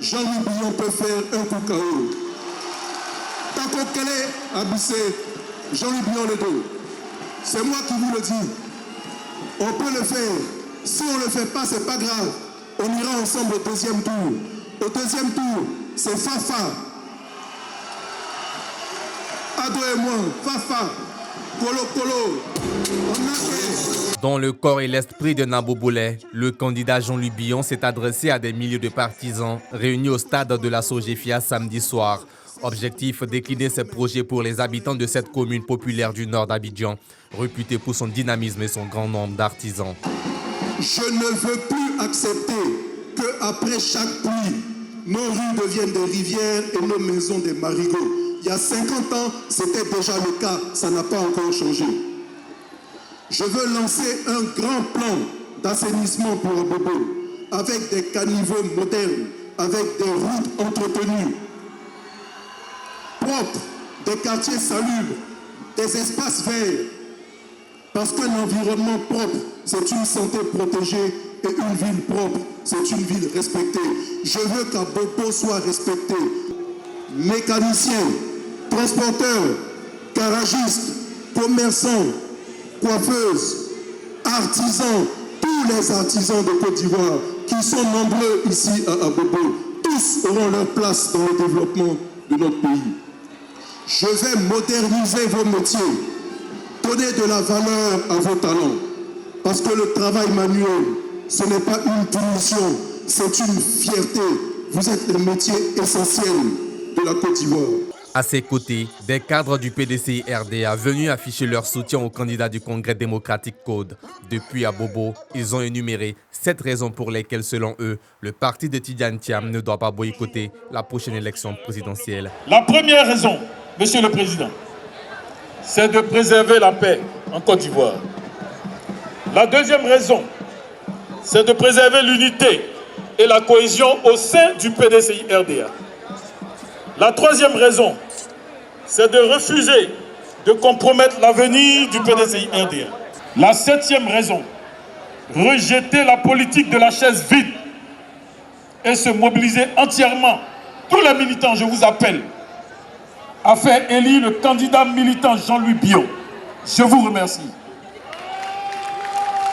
Jean-Louis Billon peut faire un coup KO. Tant qu'on Calais a boussé Jean-Louis Billon le dos. C'est moi qui vous le dis. On peut le faire. Si on ne le fait pas, c'est pas grave. On ira ensemble au deuxième tour. Au deuxième tour, c'est Fafa. Ado et moi, Fafa, Kolo Kolo. On a fait. Dans le corps et l'esprit de Nabo Boulay, le candidat Jean-Louis Billon s'est adressé à des milliers de partisans réunis au stade de la Sogefia samedi soir. Objectif, décliner ses projets pour les habitants de cette commune populaire du nord d'Abidjan, réputée pour son dynamisme et son grand nombre d'artisans. Je ne veux plus accepter qu'après chaque pluie, nos rues deviennent des rivières et nos maisons des marigots. Il y a 50 ans, c'était déjà le cas, ça n'a pas encore changé. Je veux lancer un grand plan d'assainissement pour Abobo, avec des caniveaux modernes, avec des routes entretenues, propres, des quartiers salubres, des espaces verts. Parce qu'un environnement propre, c'est une santé protégée et une ville propre, c'est une ville respectée. Je veux qu'Abobo soit respecté. Mécaniciens, transporteurs, garagistes, commerçants, coiffeuses, artisans, tous les artisans de Côte d'Ivoire qui sont nombreux ici à Abobo, tous auront leur place dans le développement de notre pays. Je vais moderniser vos métiers, donner de la valeur à vos talents, parce que le travail manuel, ce n'est pas une punition, c'est une fierté. Vous êtes le métier essentiel de la Côte d'Ivoire. À ses côtés, des cadres du PDCI RDA venus afficher leur soutien au candidat du Congrès démocratique CODE. Depuis Abobo, ils ont énuméré 7 raisons pour lesquelles, selon eux, le parti de Tidjane Thiam ne doit pas boycotter la prochaine élection présidentielle. La première raison, Monsieur le Président, c'est de préserver la paix en Côte d'Ivoire. La deuxième raison, c'est de préserver l'unité et la cohésion au sein du PDCI RDA. La troisième raison, c'est de refuser de compromettre l'avenir du PDCI RDA. La septième raison, rejeter la politique de la chaise vide et se mobiliser entièrement. Tous les militants, je vous appelle, à faire élire le candidat militant Jean-Louis Billon. Je vous remercie.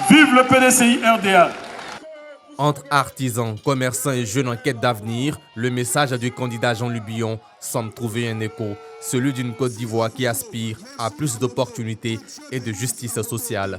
Vive le PDCI RDA. Entre artisans, commerçants et jeunes en quête d'avenir, le message du candidat Jean-Louis Billon semble trouver un écho, celui d'une Côte d'Ivoire qui aspire à plus d'opportunités et de justice sociale.